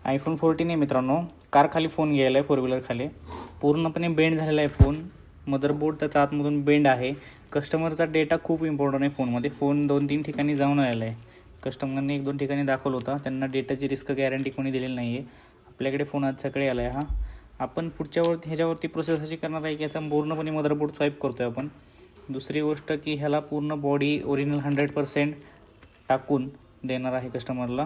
iPhone 14 आहे मित्रांनो. Car खाली फोन गेला आहे, फोर व्हीलर खाली पूर्णपणे बेंड झालेला आहे फोन. मदरबोर्ड त्याचा आतमधून बेंड आहे. कस्टमरचा डेटा खूप इम्पॉर्टंट आहे फोनमध्ये. फोन 2-3 ठिकाणी जाऊन आलेला आहे. कस्टमरने 1-2 ठिकाणी दाखवलं होता. त्यांना डेटाची रिस्क गॅरंटी कोणी दिलेली नाही आहे. आपल्याकडे फोन आज सकाळी आला आहे. हा आपण ह्याच्यावरती प्रोसेस अशी करणार आहे की याचा पूर्णपणे मदरबोर्ड स्वाईप करतो आहे आपण. दुसरी गोष्ट की ह्याला पूर्ण बॉडी ओरिजिनल 100% टाकून देणार आहे कस्टमरला.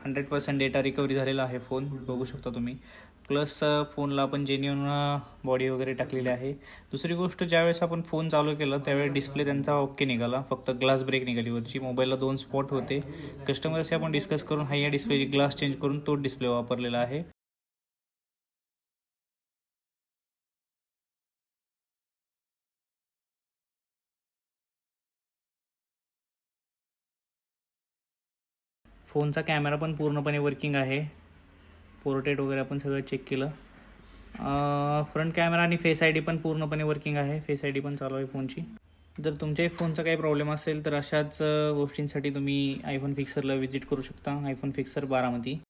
100% डेटा रिकव्हरी झालेला आहे फोन, बघू शकता तुम्ही. प्लस फोनला आपण जेन्युन बॉडी वगैरे टाकलेली आहे. दुसरी गोष्ट, ज्यावेळेस आपण फोन चालू केला त्यावेळेस डिस्प्ले त्यांचा ओके निघाला, फक्त ग्लास ब्रेक निघाली वरची. मोबाईलला 2 स्पॉट होते. कस्टमरशी आपण डिस्कस करून या डिस्प्लेची ग्लास चेंज करून तो डिस्प्ले वापरलेला आहे. फोनचा कॅमेरा पण पूर्णपणे वर्किंग आहे. पोर्ट्रेट वगैरे आपण सगळं चेक केलं. फ्रंट कॅमेरा आणि फेस आय डी पण पूर्णपणे वर्किंग आहे. फेस आय डी पण चालू आहे फोनची. जर तुमच्याही फोनचा काही प्रॉब्लेम असेल तर अशाच गोष्टींसाठी तुम्ही iPhone फिक्सरला व्हिजिट करू शकता. iPhone fixer Baramati.